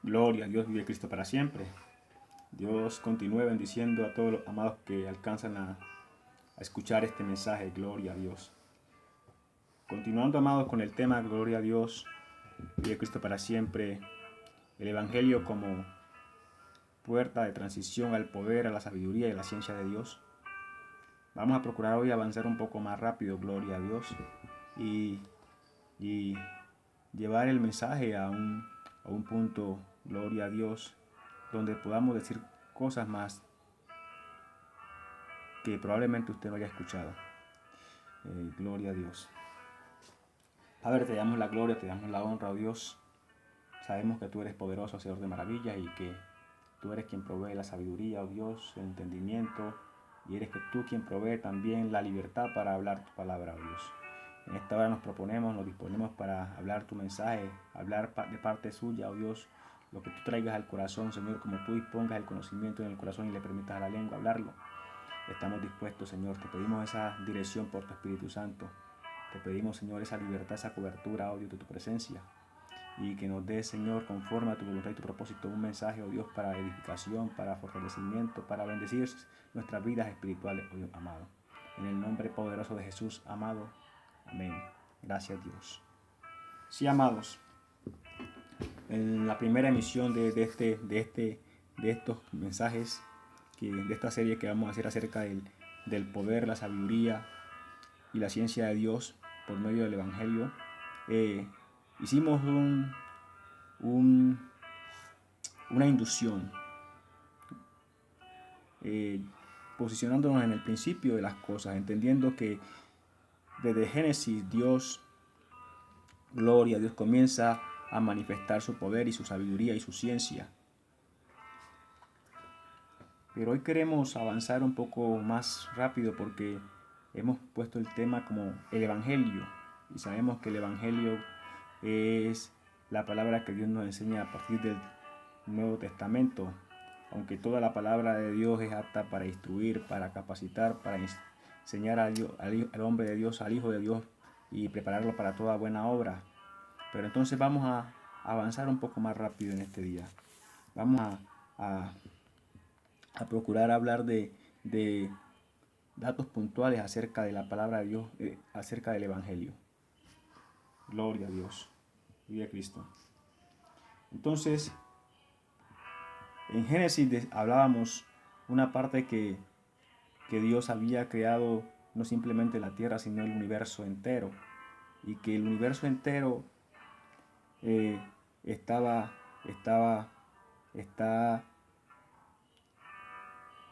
Gloria a Dios, vive Cristo para siempre. Dios continúe bendiciendo a todos los amados que alcanzan a escuchar este mensaje. Gloria a Dios. Continuando, amados, con el tema Gloria a Dios, vive Cristo para siempre. El Evangelio como puerta de transición al poder, a la sabiduría y a la ciencia de Dios. Vamos a procurar hoy avanzar un poco más rápido, gloria a Dios, y llevar el mensaje a un punto, gloria a Dios, donde podamos decir cosas más que probablemente usted no haya escuchado. Gloria a Dios. Padre, te damos la gloria, te damos la honra, oh Dios. Sabemos que tú eres poderoso, Señor de maravillas, y que tú eres quien provee la sabiduría, oh Dios, el entendimiento, y eres que tú quien provee también la libertad para hablar tu palabra, oh Dios. En esta hora nos disponemos para hablar tu mensaje, hablar de parte suya, oh Dios, lo que tú traigas al corazón, Señor, como tú dispongas el conocimiento en el corazón y le permitas a la lengua hablarlo. Estamos dispuestos, Señor, te pedimos esa dirección por tu Espíritu Santo. Te pedimos, Señor, esa libertad, esa cobertura, oh Dios, de tu presencia. Y que nos dé, Señor, conforme a tu voluntad y tu propósito, un mensaje, oh Dios, para edificación, para fortalecimiento, para bendecir nuestras vidas espirituales, oh Dios amado. En el nombre poderoso de Jesús, amado. Amén. Gracias, Dios. Sí, amados. En la primera emisión de estos mensajes, de esta serie que vamos a hacer acerca del poder, la sabiduría y la ciencia de Dios por medio del Evangelio, hicimos una inducción, posicionándonos en el principio de las cosas, entendiendo que desde Génesis Dios, gloria a Dios, comienza a manifestar su poder y su sabiduría y su ciencia. Pero hoy queremos avanzar un poco más rápido porque hemos puesto el tema como el Evangelio. Y sabemos que el Evangelio es la palabra que Dios nos enseña a partir del Nuevo Testamento. Aunque toda la palabra de Dios es apta para instruir, para capacitar, para enseñar al hombre de Dios, al Hijo de Dios y prepararlo para toda buena obra. Pero entonces vamos a avanzar un poco más rápido en este día. Vamos a procurar hablar de datos puntuales acerca de la palabra de Dios, acerca del Evangelio. Gloria a Dios. Vive Cristo. Entonces, en Génesis hablábamos una parte que Dios había creado no simplemente la tierra, sino el universo entero. Y que el universo entero está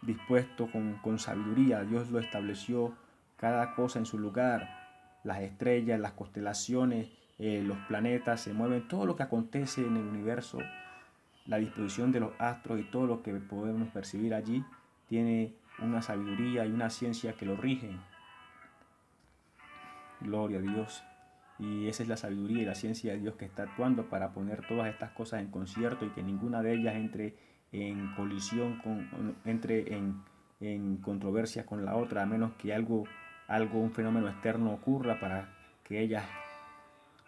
dispuesto con sabiduría. Dios lo estableció cada cosa en su lugar. Las estrellas, las constelaciones, los planetas se mueven. Todo lo que acontece en el universo, la disposición de los astros y todo lo que podemos percibir allí, tiene una sabiduría y una ciencia que lo rigen. Gloria a Dios. Y esa es la sabiduría y la ciencia de Dios que está actuando para poner todas estas cosas en concierto y que ninguna de ellas entre en colisión, entre en controversia con la otra, a menos que un fenómeno externo ocurra para que ellas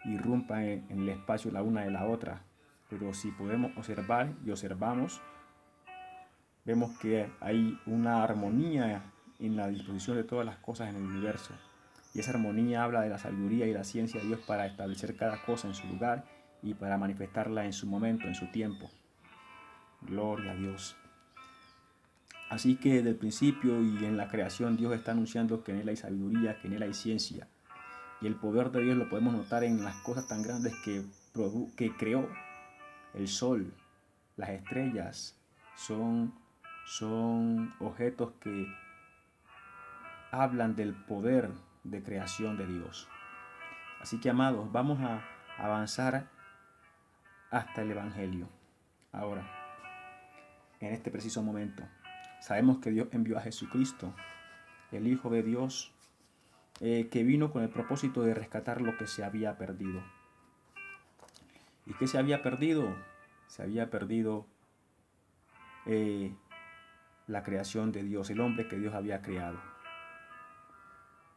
irrumpan en el espacio la una de la otra. Pero si podemos observar y observamos, vemos que hay una armonía en la disposición de todas las cosas en el universo. Y esa armonía habla de la sabiduría y la ciencia de Dios para establecer cada cosa en su lugar y para manifestarla en su momento, en su tiempo. Gloria a Dios. Así que desde el principio y en la creación Dios está anunciando que en Él hay sabiduría, que en Él hay ciencia. Y el poder de Dios lo podemos notar en las cosas tan grandes que creó. El sol, las estrellas, son objetos que hablan del poder de creación de Dios. Así que, amados, vamos a avanzar hasta el Evangelio. Ahora, en este preciso momento, sabemos que Dios envió a Jesucristo, el Hijo de Dios, que vino con el propósito de rescatar lo que se había perdido. ¿Y qué se había perdido? Se había perdido la creación de Dios, el hombre que Dios había creado.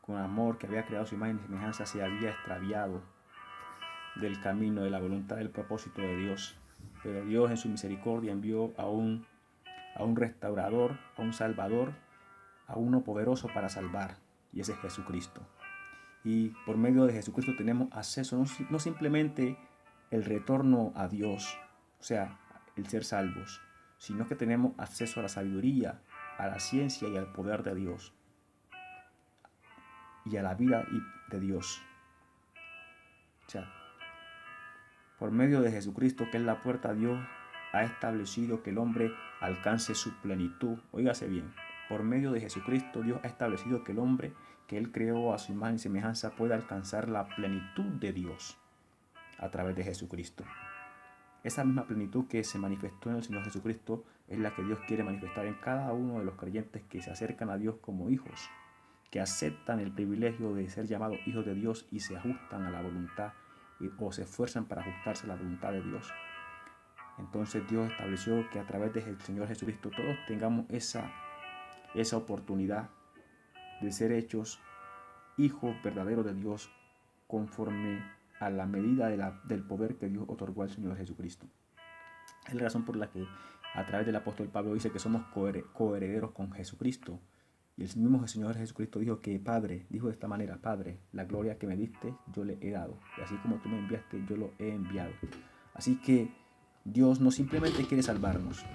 Con amor, que había creado su imagen y semejanza, se había extraviado del camino, de la voluntad, del propósito de Dios. pero Dios en su misericordia envió a un restaurador, a un salvador, a uno poderoso para salvar, y ese es Jesucristo. Y por medio de Jesucristo tenemos acceso, no simplemente el retorno a Dios, o sea, el ser salvos, sino que tenemos acceso a la sabiduría, a la ciencia y al poder de Dios, y a la vida de Dios. O sea, por medio de Jesucristo, que es la puerta a Dios, ha establecido que el hombre alcance su plenitud. Óigase bien, por medio de Jesucristo, Dios ha establecido que el hombre que Él creó a su imagen y semejanza puede alcanzar la plenitud de Dios a través de Jesucristo. Esa misma plenitud que se manifestó en el Señor Jesucristo es la que Dios quiere manifestar en cada uno de los creyentes que se acercan a Dios como hijos, que aceptan el privilegio de ser llamados hijos de Dios y se ajustan a la voluntad o se esfuerzan para ajustarse a la voluntad de Dios. Entonces Dios estableció que a través del Señor Jesucristo todos tengamos esa oportunidad de ser hechos hijos verdaderos de Dios conforme a la medida del poder que Dios otorgó al Señor Jesucristo. Es la razón por la que a través del apóstol Pablo dice que somos coherederos con Jesucristo. Y el mismo Señor Jesucristo dijo que Padre, dijo de esta manera: Padre, la gloria que me diste yo le he dado, y así como tú me enviaste yo lo he enviado. Así que Dios no simplemente quiere salvarnos.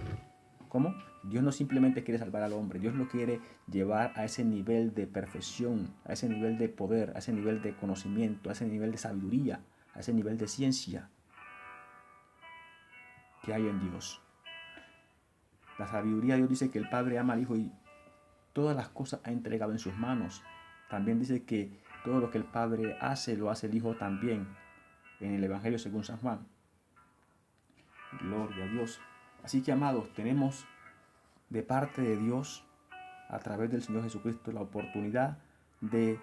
¿Cómo? Dios no simplemente quiere salvar al hombre, Dios lo quiere llevar a ese nivel de perfección, a ese nivel de poder, a ese nivel de conocimiento, a ese nivel de sabiduría, a ese nivel de ciencia que hay en Dios. La sabiduría de Dios dice que el Padre ama al Hijo y todas las cosas ha entregado en sus manos. También dice que todo lo que el Padre hace, lo hace el Hijo también, en el Evangelio según San Juan. Gloria a Dios. Así que, amados, tenemos de parte de Dios, a través del Señor Jesucristo, la oportunidad de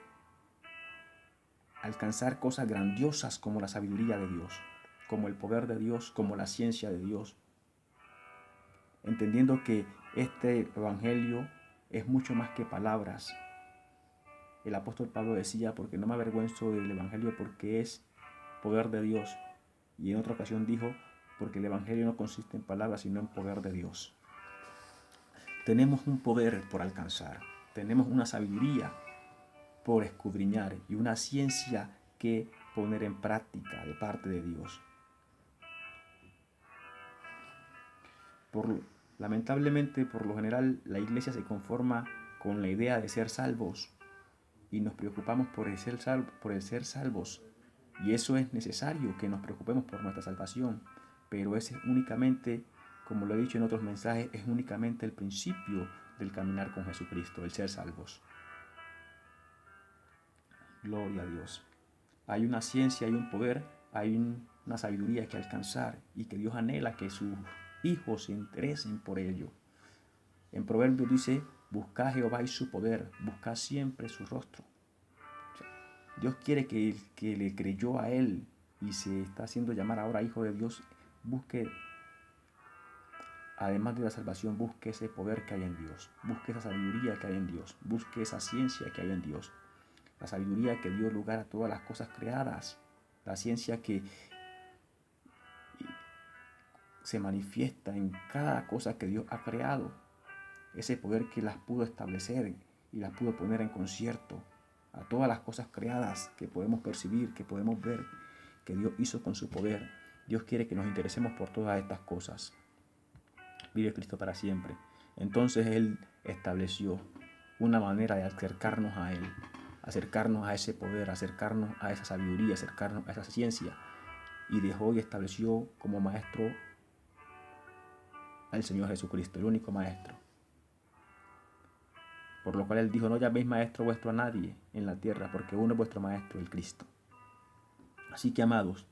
alcanzar cosas grandiosas como la sabiduría de Dios, como el poder de Dios, como la ciencia de Dios, entendiendo que este Evangelio es mucho más que palabras. El apóstol Pablo decía: porque no me avergüenzo del Evangelio, porque es poder de Dios. Y en otra ocasión dijo: porque el Evangelio no consiste en palabras, sino en poder de Dios. Tenemos un poder por alcanzar, tenemos una sabiduría por escudriñar y una ciencia que poner en práctica de parte de Dios. Lamentablemente, por lo general, la iglesia se conforma con la idea de ser salvos y nos preocupamos por el ser salvos. Y eso es necesario, que nos preocupemos por nuestra salvación, pero ese es únicamente, como lo he dicho en otros mensajes, es únicamente el principio del caminar con Jesucristo, el ser salvos. Gloria a Dios. Hay una ciencia, hay un poder, hay una sabiduría que alcanzar y que Dios anhela que sus hijos se interesen por ello. En Proverbios dice: buscad a Jehová y su poder, buscad siempre su rostro. O sea, Dios quiere que el que le creyó a Él y se está haciendo llamar ahora hijo de Dios, busque, además de la salvación, busque ese poder que hay en Dios, busque esa sabiduría que hay en Dios, busque esa ciencia que hay en Dios. La sabiduría que dio lugar a todas las cosas creadas, la ciencia que se manifiesta en cada cosa que Dios ha creado, ese poder que las pudo establecer y las pudo poner en concierto a todas las cosas creadas que podemos percibir, que podemos ver, que Dios hizo con su poder. Dios quiere que nos interesemos por todas estas cosas. Vive Cristo para siempre. Entonces Él estableció una manera de acercarnos a Él, acercarnos a ese poder, acercarnos a esa sabiduría, acercarnos a esa ciencia, y dejó y estableció como maestro al Señor Jesucristo, el único maestro. Por lo cual Él dijo: no llaméis maestro vuestro a nadie en la tierra, porque uno es vuestro maestro, el Cristo. Así que, amados,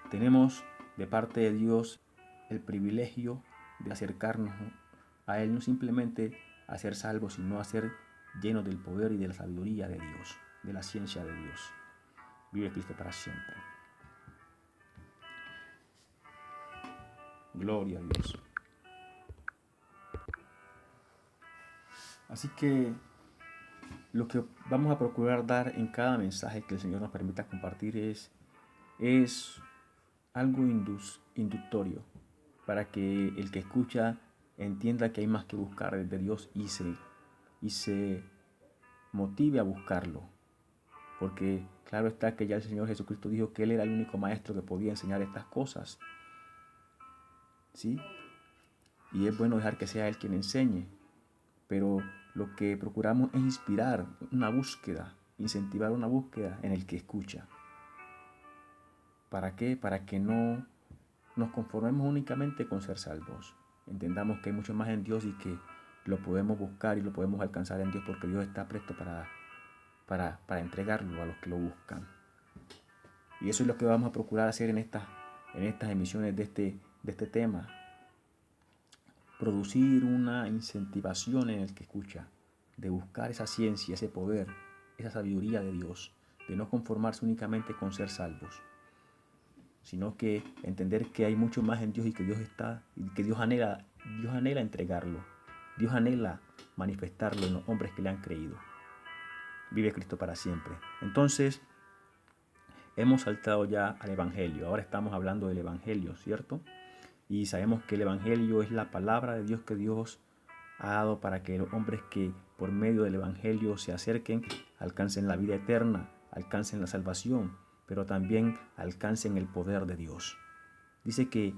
tenemos de parte de Dios el privilegio de acercarnos a Él, no simplemente a ser salvos, sino a ser llenos del poder y de la sabiduría de Dios, de la ciencia de Dios. Vive Cristo para siempre. Gloria a Dios. Así que lo que vamos a procurar dar en cada mensaje que el Señor nos permita compartir es algo inductorio. para que el que escucha entienda que hay más que buscar de Dios y se motive a buscarlo. Porque claro está que ya el Señor Jesucristo dijo que Él era el único maestro que podía enseñar estas cosas. ¿Sí? Y es bueno dejar que sea Él quien enseñe. Pero lo que procuramos es inspirar una búsqueda, incentivar una búsqueda en el que escucha. ¿Para qué? Para que no nos conformemos únicamente con ser salvos. Entendamos que hay mucho más en Dios y que lo podemos buscar y lo podemos alcanzar en Dios porque Dios está presto para entregarlo a los que lo buscan. Y eso es lo que vamos a procurar hacer en estas emisiones de este tema. Producir una incentivación en el que escucha, de buscar esa ciencia, ese poder, esa sabiduría de Dios, de no conformarse únicamente con ser salvos, sino que entender que hay mucho más en Dios y que Dios está, y que Dios anhela entregarlo, Dios anhela manifestarlo en los hombres que le han creído. Vive Cristo para siempre. Entonces, hemos saltado ya al Evangelio. Ahora estamos hablando del Evangelio, ¿cierto? Y sabemos que el Evangelio es la palabra de Dios que Dios ha dado para que los hombres que por medio del Evangelio se acerquen, alcancen la vida eterna, alcancen la salvación, pero también alcancen el poder de Dios. Dice que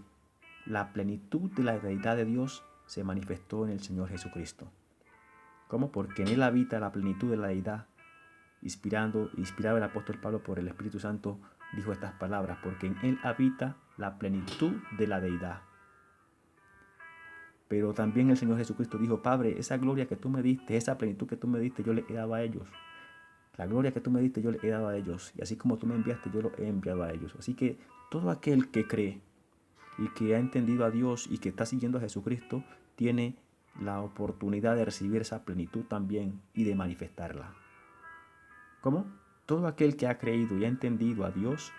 la plenitud de la deidad de Dios se manifestó en el Señor Jesucristo. ¿Cómo? Porque en Él habita la plenitud de la deidad. Inspirado el apóstol Pablo por el Espíritu Santo, dijo estas palabras, porque en Él habita la plenitud de la deidad. Pero también el Señor Jesucristo dijo, Padre, esa gloria que tú me diste, esa plenitud que tú me diste, yo le he dado a ellos. La gloria que tú me diste, yo le he dado a ellos. Y así como tú me enviaste, yo lo he enviado a ellos. Así que todo aquel que cree y que ha entendido a Dios y que está siguiendo a Jesucristo, tiene la oportunidad de recibir esa plenitud también y de manifestarla. ¿Cómo? Todo aquel que ha creído y ha entendido a Dios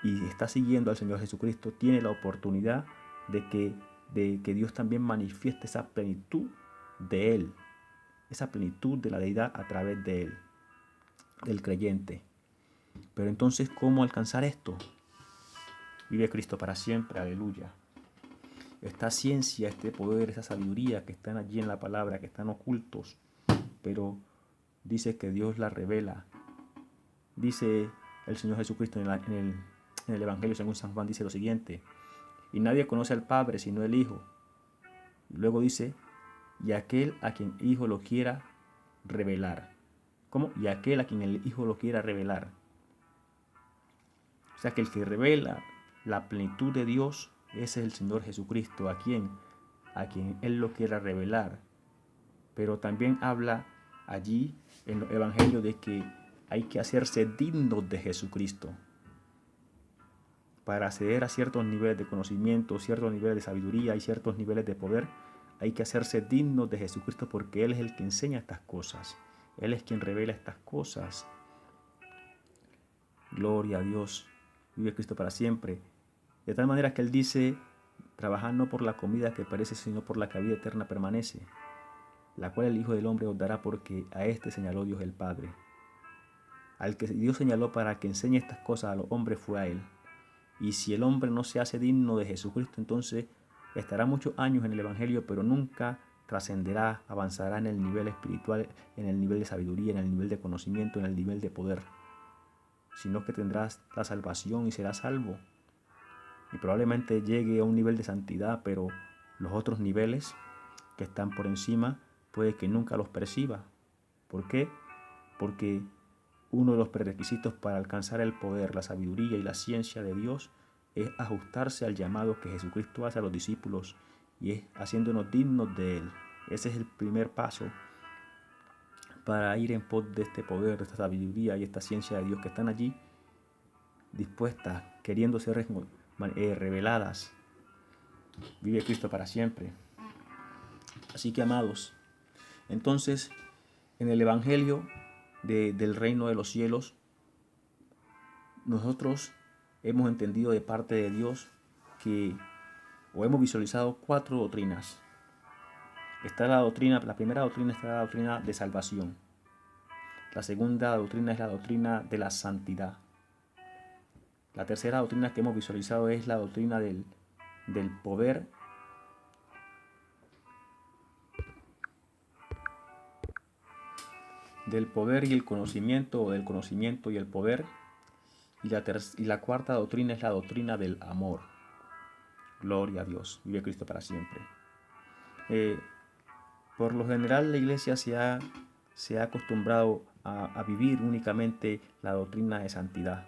y está siguiendo al Señor Jesucristo tiene la oportunidad de que Dios también manifieste esa plenitud de Él, esa plenitud de la deidad a través de Él, del creyente. Pero entonces, ¿cómo alcanzar esto? Vive Cristo para siempre, aleluya. Esta ciencia, este poder, esa sabiduría que están allí en la palabra, que están ocultos, pero dice que Dios la revela. Dice el Señor Jesucristo en el Evangelio según San Juan, dice lo siguiente, y nadie conoce al Padre sino el Hijo. Luego dice, y aquel a quien el Hijo lo quiera revelar. ¿Cómo? Y aquel a quien el Hijo lo quiera revelar. O sea que el que revela la plenitud de Dios, ese es el Señor Jesucristo, a quien Él lo quiera revelar. Pero también habla allí en el Evangelio de que hay que hacerse dignos de Jesucristo. Para acceder a ciertos niveles de conocimiento, ciertos niveles de sabiduría y ciertos niveles de poder, hay que hacerse dignos de Jesucristo porque Él es el que enseña estas cosas. Él es quien revela estas cosas. Gloria a Dios. Vive Cristo para siempre. De tal manera que Él dice, trabajad no por la comida que perece, sino por la que a vida eterna permanece, la cual el Hijo del Hombre os dará, porque a este señaló Dios el Padre. Al que Dios señaló para que enseñe estas cosas a los hombres fue a Él. Y si el hombre no se hace digno de Jesucristo, entonces estará muchos años en el Evangelio, pero nunca trascenderá, avanzará en el nivel espiritual, en el nivel de sabiduría, en el nivel de conocimiento, en el nivel de poder, sino que tendrás la salvación y serás salvo. Y probablemente llegue a un nivel de santidad, pero los otros niveles que están por encima puede que nunca los perciba. ¿Por qué? Porque uno de los prerequisitos para alcanzar el poder, la sabiduría y la ciencia de Dios es ajustarse al llamado que Jesucristo hace a los discípulos y es haciéndonos dignos de Él. Ese es el primer paso para ir en pos de este poder, de esta sabiduría y esta ciencia de Dios que están allí dispuestas, queriendo ser reveladas. Vive Cristo para siempre. Así que, amados, entonces en el Evangelio del reino de los cielos, nosotros hemos entendido de parte de Dios o hemos visualizado 4 doctrinas. Está la primera doctrina está la doctrina de salvación. La segunda doctrina es la doctrina de la santidad. La tercera doctrina que hemos visualizado es la doctrina del del poder y el conocimiento, o del conocimiento y el poder. Y la cuarta doctrina es la doctrina del amor. Gloria a Dios. Vive Cristo para siempre. Por lo general la iglesia se ha acostumbrado a vivir únicamente la doctrina de santidad.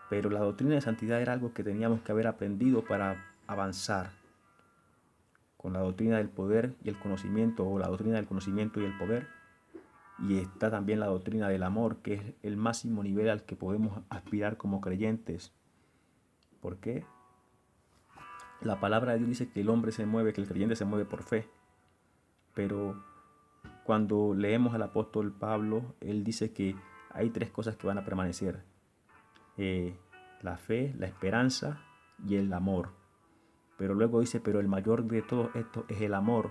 Pero la doctrina de santidad era algo que teníamos que haber aprendido para avanzar. Con la doctrina del poder y el conocimiento, o la doctrina del conocimiento y el poder. Y está también la doctrina del amor, que es el máximo nivel al que podemos aspirar como creyentes. ¿Por qué? La palabra de Dios dice que el hombre se mueve, que el creyente se mueve por fe. Pero cuando leemos al apóstol Pablo, él dice que hay tres cosas que van a permanecer. La fe, la esperanza y el amor. Pero luego dice, pero el mayor de todo esto es el amor.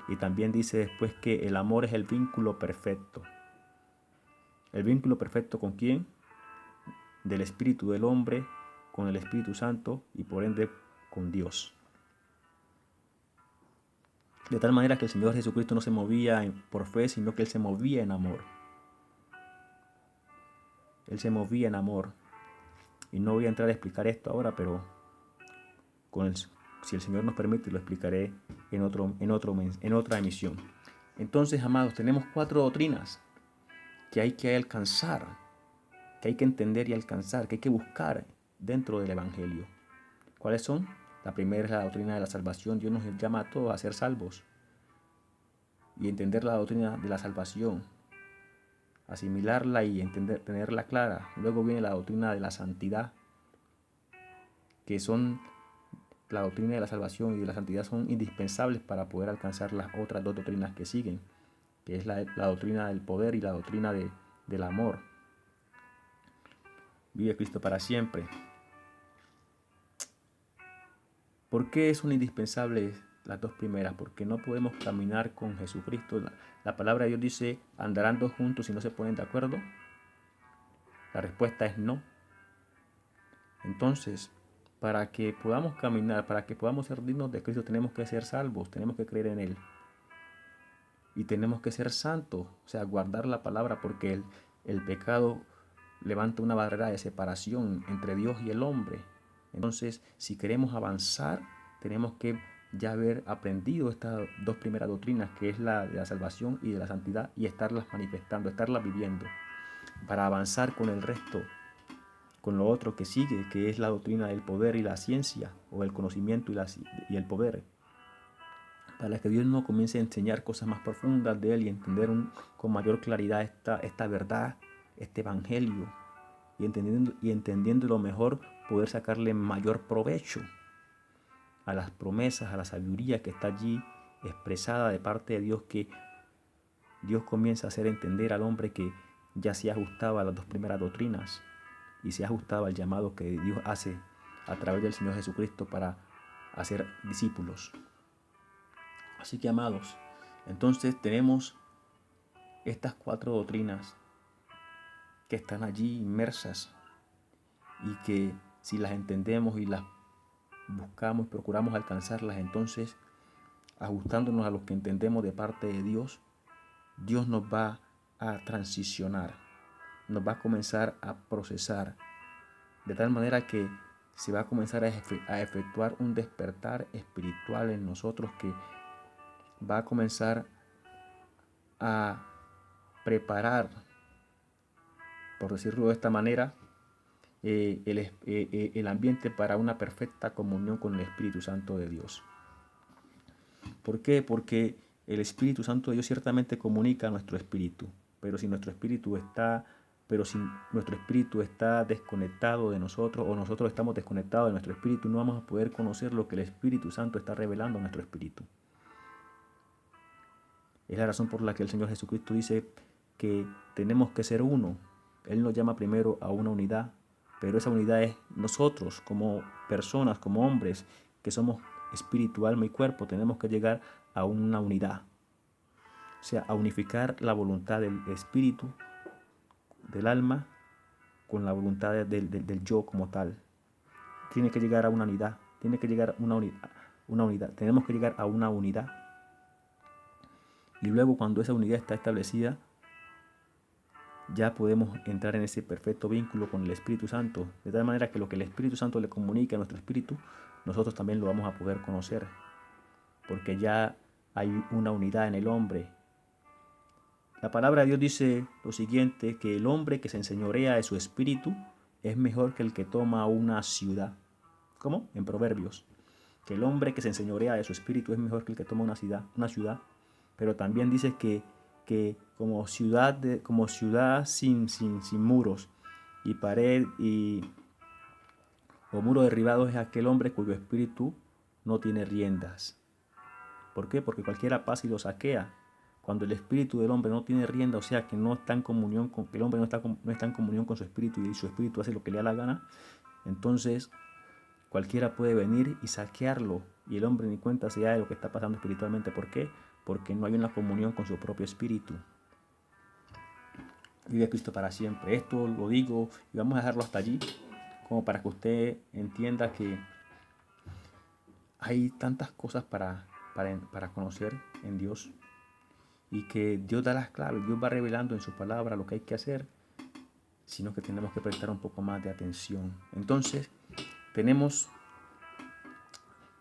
Y también dice después que el amor es el vínculo perfecto. ¿El vínculo perfecto con quién? Del espíritu del hombre con el Espíritu Santo y por ende con Dios. De tal manera que el Señor Jesucristo no se movía por fe, sino que Él se movía en amor. Él se movía en amor. Y no voy a entrar a explicar esto ahora, pero si el Señor nos permite, lo explicaré en otra emisión. Entonces, amados, tenemos 4 doctrinas que hay que alcanzar, que hay que entender y alcanzar, que hay que buscar dentro del Evangelio. ¿Cuáles son? La primera es la doctrina de la salvación. Dios nos llama a todos a ser salvos y entender la doctrina de la salvación, asimilarla y tenerla clara. Luego viene la doctrina de la santidad, que son la doctrina de la salvación y de la santidad son indispensables para poder alcanzar las otras 2 doctrinas que siguen, que es la doctrina del poder y la doctrina del amor. Vive Cristo para siempre. ¿Por qué son indispensables las 2 primeras? Porque no podemos caminar con Jesucristo. La palabra de Dios dice, ¿andarán 2 juntos si no se ponen de acuerdo? La respuesta es no. Entonces, para que podamos caminar, para que podamos ser dignos de Cristo, tenemos que ser salvos, tenemos que creer en Él. Y tenemos que ser santos, o sea, guardar la palabra, porque el pecado levanta una barrera de separación entre Dios y el hombre. Entonces, si queremos avanzar, tenemos que ya haber aprendido estas 2 primeras doctrinas, que es la de la salvación y de la santidad, y estarlas manifestando, estarlas viviendo, para avanzar con el resto, con lo otro que sigue, que es la doctrina del poder y la ciencia, o el conocimiento y el poder, para que Dios nos comience a enseñar cosas más profundas de Él y entender con mayor claridad esta verdad, este evangelio, y entendiéndolo mejor, poder sacarle mayor provecho a las promesas, a la sabiduría que está allí expresada de parte de Dios, que Dios comienza a hacer entender al hombre que ya se ajustaba a las 2 primeras doctrinas y se ajustaba al llamado que Dios hace a través del Señor Jesucristo para hacer discípulos. Así que, amados, entonces tenemos estas 4 doctrinas que están allí inmersas y que si las entendemos y las buscamos, procuramos alcanzarlas, entonces, ajustándonos a lo que entendemos de parte de Dios, Dios nos va a transicionar, nos va a comenzar a procesar, de tal manera que se va a comenzar a efectuar un despertar espiritual en nosotros que va a comenzar a preparar, por decirlo de esta manera, el ambiente para una perfecta comunión con el Espíritu Santo de Dios. ¿Por qué? Porque el Espíritu Santo de Dios ciertamente comunica a nuestro espíritu, pero si nuestro espíritu está desconectado de nosotros, o nosotros estamos desconectados de nuestro espíritu, no vamos a poder conocer lo que el Espíritu Santo está revelando a nuestro espíritu. Es la razón por la que el Señor Jesucristo dice que tenemos que ser uno. Él nos llama primero a una unidad, pero esa unidad es nosotros como personas, como hombres, que somos espíritu, alma y cuerpo, tenemos que llegar a una unidad. O sea, a unificar la voluntad del espíritu, del alma, con la voluntad del yo como tal. Tiene que llegar a una unidad, Tiene que llegar una unidad. Tenemos que llegar a una unidad. Y luego cuando esa unidad está establecida, ya podemos entrar en ese perfecto vínculo con el Espíritu Santo. De tal manera que lo que el Espíritu Santo le comunica a nuestro espíritu, nosotros también lo vamos a poder conocer. Porque ya hay una unidad en el hombre. La palabra de Dios dice lo siguiente, que el hombre que se enseñorea de su espíritu es mejor que el que toma una ciudad. ¿Cómo? En Proverbios. Que el hombre que se enseñorea de su espíritu es mejor que el que toma una ciudad. Pero también dice que como ciudad sin muros y pared o muro derribado es aquel hombre cuyo espíritu no tiene riendas. ¿Por qué? Porque cualquiera pasa y lo saquea. Cuando el espíritu del hombre no tiene rienda, o sea que no está en comunión con, el hombre no está en comunión con su espíritu y su espíritu hace lo que le da la gana, entonces cualquiera puede venir y saquearlo y el hombre ni cuenta se da de lo que está pasando espiritualmente. ¿Por qué? Porque no hay una comunión con su propio espíritu. Vive Cristo para siempre. Esto lo digo y vamos a dejarlo hasta allí, como para que usted entienda que hay tantas cosas para conocer en Dios y que Dios da las claves, Dios va revelando en su palabra lo que hay que hacer, sino que tenemos que prestar un poco más de atención. Entonces, tenemos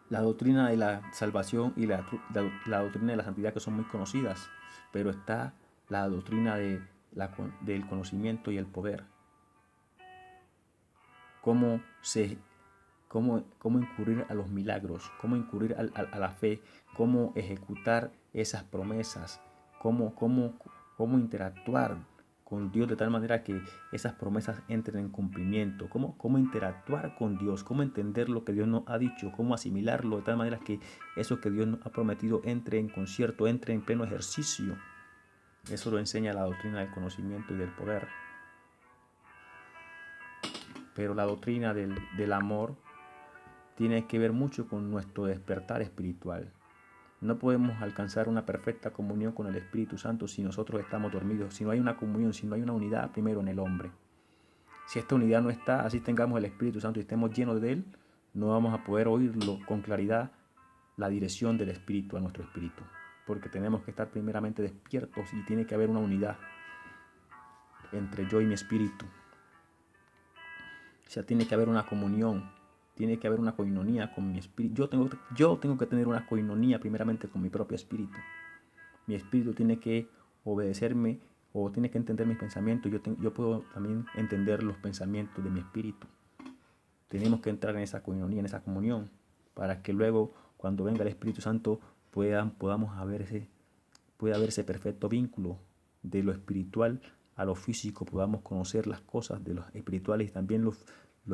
la doctrina de la salvación y la doctrina de la santidad, que son muy conocidas, pero está la doctrina del conocimiento y el poder. Cómo incurrir a los milagros, cómo incurrir a la fe, cómo ejecutar esas promesas, cómo interactuar con Dios de tal manera que esas promesas entren en cumplimiento, cómo interactuar con Dios, cómo entender lo que Dios nos ha dicho, cómo asimilarlo de tal manera que eso que Dios nos ha prometido entre en concierto, entre en pleno ejercicio. Eso lo enseña la doctrina del conocimiento y del poder. Pero la doctrina del amor tiene que ver mucho con nuestro despertar espiritual. No podemos alcanzar una perfecta comunión con el Espíritu Santo si nosotros estamos dormidos, si no hay una comunión, si no hay una unidad primero en el hombre. Si esta unidad no está, así tengamos el Espíritu Santo y estemos llenos de él, no vamos a poder oírlo con claridad, la dirección del Espíritu a nuestro espíritu, porque tenemos que estar primeramente despiertos y tiene que haber una unidad entre yo y mi espíritu. O sea, tiene que haber una comunión, tiene que haber una coinonía con mi espíritu. Yo tengo que tener una coinonía primeramente con mi propio espíritu. Mi espíritu tiene que obedecerme o tiene que entender mis pensamientos. Yo puedo también entender los pensamientos de mi espíritu. Tenemos que entrar en esa coinonía, en esa comunión, para que luego, cuando venga el Espíritu Santo, pueda haber ese perfecto vínculo de lo espiritual a lo físico, podamos conocer las cosas de los espirituales y también lo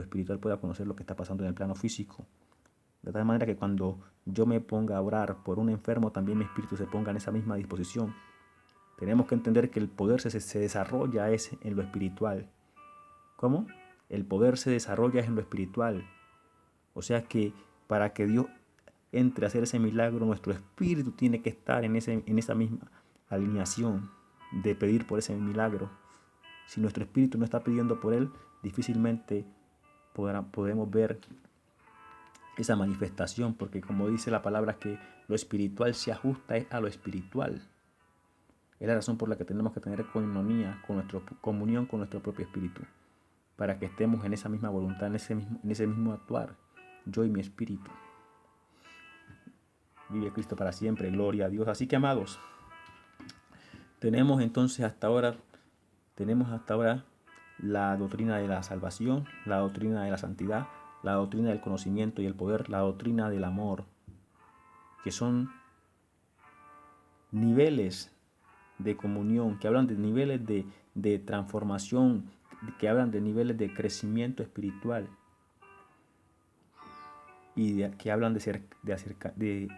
espiritual pueda conocer lo que está pasando en el plano físico. De tal manera que cuando yo me ponga a orar por un enfermo, también mi espíritu se ponga en esa misma disposición. Tenemos que entender que el poder se desarrolla en lo espiritual. ¿Cómo? El poder se desarrolla en lo espiritual. O sea que para que Dios entre a hacer ese milagro, nuestro espíritu tiene que estar en esa misma alineación de pedir por ese milagro. Si nuestro espíritu no está pidiendo por él, difícilmente podemos ver esa manifestación, porque como dice la palabra, que lo espiritual se ajusta a lo espiritual. Es la razón por la que tenemos que tener comunión con nuestro propio espíritu, para que estemos en esa misma voluntad, en ese mismo actuar, yo y mi espíritu. Vive Cristo para siempre, gloria a Dios. Así que, amados, tenemos hasta ahora la doctrina de la salvación, la doctrina de la santidad, la doctrina del conocimiento y el poder, la doctrina del amor, que son niveles de comunión, que hablan de niveles de transformación, que hablan de niveles de crecimiento espiritual y que hablan de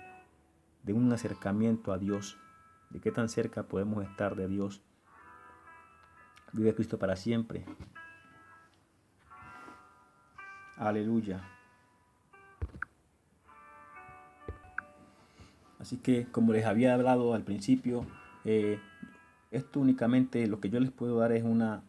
un acercamiento a Dios, de qué tan cerca podemos estar de Dios. Vive Cristo para siempre. Aleluya. Así que, como les había hablado al principio, esto únicamente lo que yo les puedo dar es una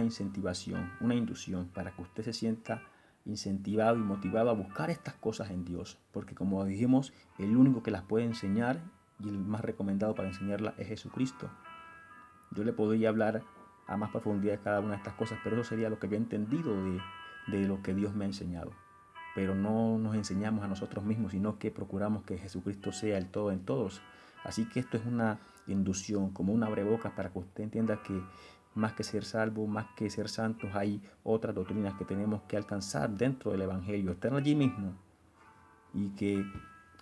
incentivación, una inducción para que usted se sienta incentivado y motivado a buscar estas cosas en Dios, porque como dijimos, el único que las puede enseñar y el más recomendado para enseñarlas es Jesucristo. Yo le podría hablar a más profundidad de cada una de estas cosas, pero eso sería lo que yo he entendido de lo que Dios me ha enseñado. Pero no nos enseñamos a nosotros mismos, sino que procuramos que Jesucristo sea el todo en todos. Así que esto es una inducción, como un abrebocas para que usted entienda que más que ser salvo, más que ser santos, hay otras doctrinas que tenemos que alcanzar dentro del Evangelio. Están allí mismo y que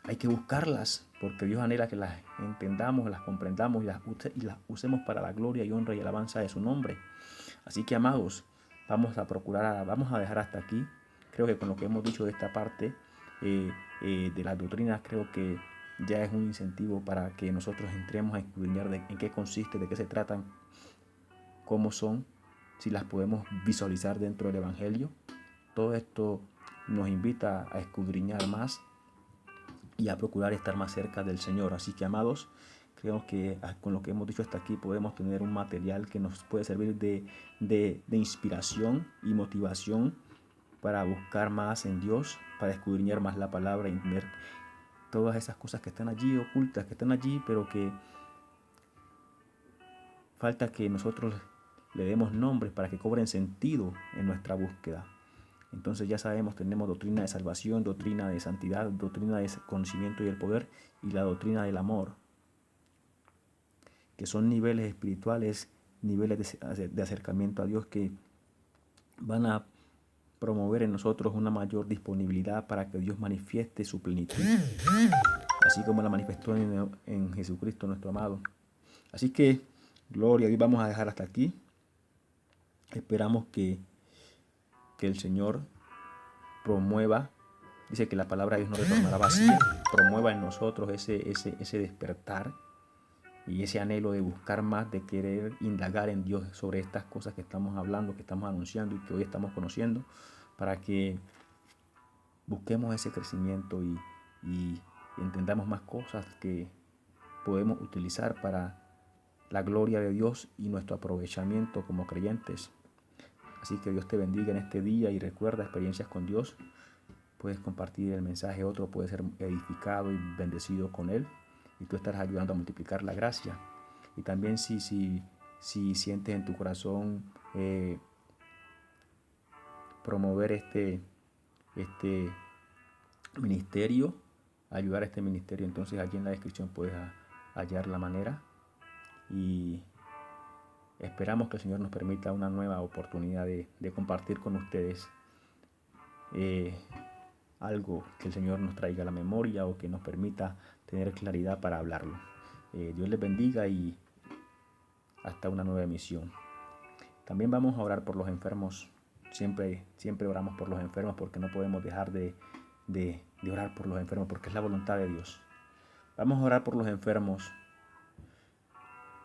hay que buscarlas porque Dios anhela que las entendamos, las comprendamos y las usemos para la gloria y honra y alabanza de su nombre. Así que, amados, vamos a dejar hasta aquí. Creo que con lo que hemos dicho de esta parte de las doctrinas, creo que ya es un incentivo para que nosotros entremos a escudriñar en qué consiste, de qué se tratan, cómo son, si las podemos visualizar dentro del Evangelio. Todo esto nos invita a escudriñar más y a procurar estar más cerca del Señor. Así que, amados, creo que con lo que hemos dicho hasta aquí podemos tener un material que nos puede servir de inspiración y motivación para buscar más en Dios, para escudriñar más la palabra y entender todas esas cosas que están allí ocultas, que están allí, pero que falta que nosotros le demos nombres para que cobren sentido en nuestra búsqueda. Entonces ya sabemos, tenemos doctrina de salvación, doctrina de santidad, doctrina de conocimiento y el poder y la doctrina del amor, que son niveles espirituales, niveles de acercamiento a Dios que van a promover en nosotros una mayor disponibilidad para que Dios manifieste su plenitud, así como la manifestó en Jesucristo nuestro amado. Así que, gloria a Dios, vamos a dejar hasta aquí. Esperamos que el Señor promueva, dice que la palabra de Dios no retornará vacía, promueva en nosotros ese despertar y ese anhelo de buscar más, de querer indagar en Dios sobre estas cosas que estamos hablando, que estamos anunciando y que hoy estamos conociendo, para que busquemos ese crecimiento y entendamos más cosas que podemos utilizar para la gloria de Dios y nuestro aprovechamiento como creyentes. Así que Dios te bendiga en este día y recuerda experiencias con Dios. Puedes compartir el mensaje, otro puede ser edificado y bendecido con él y tú estarás ayudando a multiplicar la gracia. Y también si sientes en tu corazón promover este ministerio, ayudar a este ministerio, entonces allí en la descripción puedes hallar la manera y esperamos que el Señor nos permita una nueva oportunidad de compartir con ustedes algo que el Señor nos traiga a la memoria o que nos permita tener claridad para hablarlo. Dios les bendiga y hasta una nueva emisión. También vamos a orar por los enfermos. Siempre oramos por los enfermos porque no podemos dejar de orar por los enfermos porque es la voluntad de Dios. Vamos a orar por los enfermos.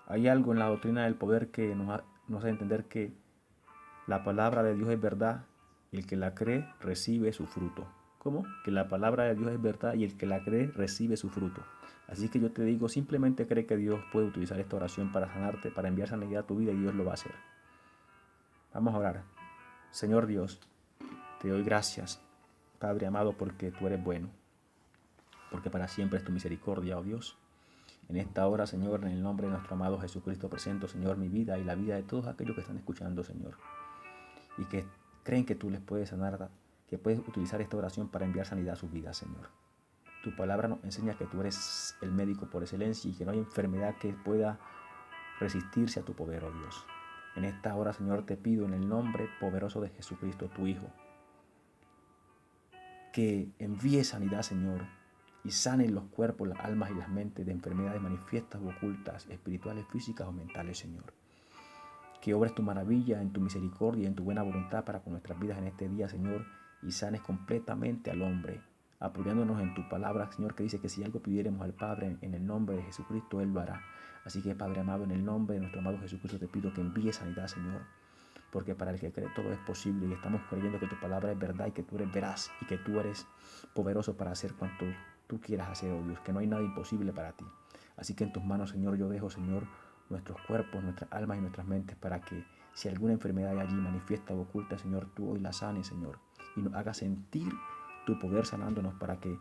Hay algo en la doctrina del poder que nos hace entender que la palabra de Dios es verdad y el que la cree recibe su fruto. ¿Cómo? Que la palabra de Dios es verdad y el que la cree recibe su fruto. Así que yo te digo, simplemente cree que Dios puede utilizar esta oración para sanarte, para enviar sanidad a tu vida y Dios lo va a hacer. Vamos a orar. Señor Dios, te doy gracias, Padre amado, porque tú eres bueno, porque para siempre es tu misericordia, oh Dios. En esta hora, Señor, en el nombre de nuestro amado Jesucristo, presento, Señor, mi vida y la vida de todos aquellos que están escuchando, Señor, y que creen que tú les puedes sanar, que puedes utilizar esta oración para enviar sanidad a sus vidas, Señor. Tu palabra nos enseña que tú eres el médico por excelencia y que no hay enfermedad que pueda resistirse a tu poder, oh Dios. En esta hora, Señor, te pido en el nombre poderoso de Jesucristo, tu Hijo, que envíe sanidad, Señor, y sane los cuerpos, las almas y las mentes de enfermedades manifiestas o ocultas, espirituales, físicas o mentales, Señor. Que obres tu maravilla en tu misericordia y en tu buena voluntad para con nuestras vidas en este día, Señor, y sanes completamente al hombre, apoyándonos en tu palabra, Señor, que dice que si algo pidiéramos al Padre en el nombre de Jesucristo, Él lo hará. Así que, Padre amado, en el nombre de nuestro amado Jesucristo te pido que envíes sanidad, Señor, porque para el que cree todo es posible y estamos creyendo que tu palabra es verdad y que tú eres veraz y que tú eres poderoso para hacer cuanto tú quieras hacer, oh Dios, que no hay nada imposible para ti. Así que en tus manos, Señor, yo dejo, Señor, nuestros cuerpos, nuestras almas y nuestras mentes para que si alguna enfermedad hay allí manifiesta o oculta, Señor, tú hoy la sanes, Señor, y nos haga sentir tu poder sanándonos para que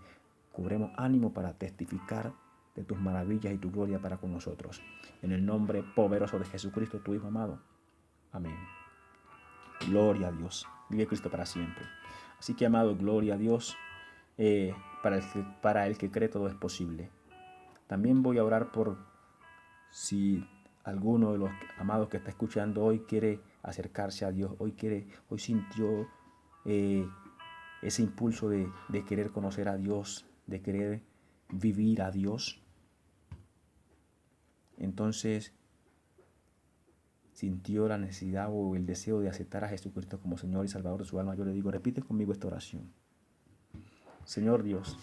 cobremos ánimo para testificar de tus maravillas y tu gloria para con nosotros. En el nombre poderoso de Jesucristo, tu Hijo amado. Amén. Gloria a Dios. Vive Cristo para siempre. Así que, amado, gloria a Dios. Para el que cree todo es posible. También voy a orar por si alguno de los amados que está escuchando hoy quiere acercarse a Dios, hoy sintió ese impulso de querer conocer a Dios, de querer vivir a Dios. Entonces sintió la necesidad o el deseo de aceptar a Jesucristo como Señor y Salvador de su alma. Yo le digo, repite conmigo esta oración. Señor Dios,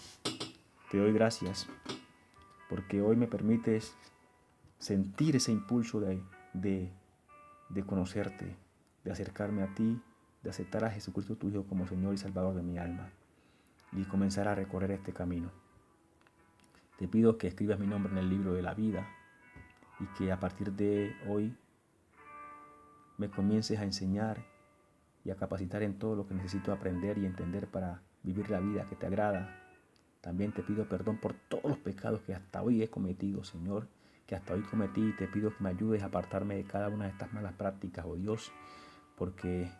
te doy gracias porque hoy me permites sentir ese impulso de conocerte, de acercarme a ti, de aceptar a Jesucristo tu Hijo como Señor y Salvador de mi alma y comenzar a recorrer este camino. Te pido que escribas mi nombre en el libro de la vida y que a partir de hoy me comiences a enseñar y a capacitar en todo lo que necesito aprender y entender para vivir la vida que te agrada. También te pido perdón por todos los pecados que hasta hoy he cometido, Señor, que hasta hoy cometí, y te pido que me ayudes a apartarme de cada una de estas malas prácticas, oh Dios, porque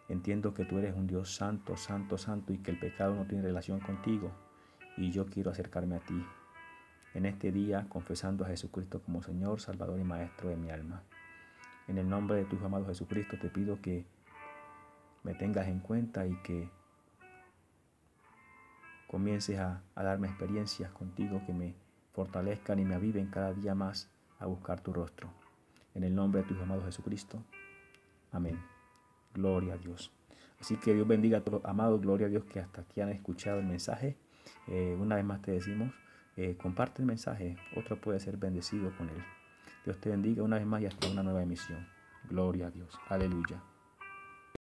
entiendo que tú eres un Dios santo, santo, santo y que el pecado no tiene relación contigo y yo quiero acercarme a ti en este día confesando a Jesucristo como Señor, Salvador y Maestro de mi alma. En el nombre de tu Hijo amado Jesucristo te pido que me tengas en cuenta y que comiences a darme experiencias contigo que me fortalezcan y me aviven cada día más a buscar tu rostro. En el nombre de tu Hijo amado Jesucristo. Amén. Gloria a Dios. Así que Dios bendiga a todos, amados. Gloria a Dios que hasta aquí han escuchado el mensaje. Una vez más te decimos, comparte el mensaje. Otro puede ser bendecido con él. Dios te bendiga una vez más y hasta una nueva emisión. Gloria a Dios. Aleluya.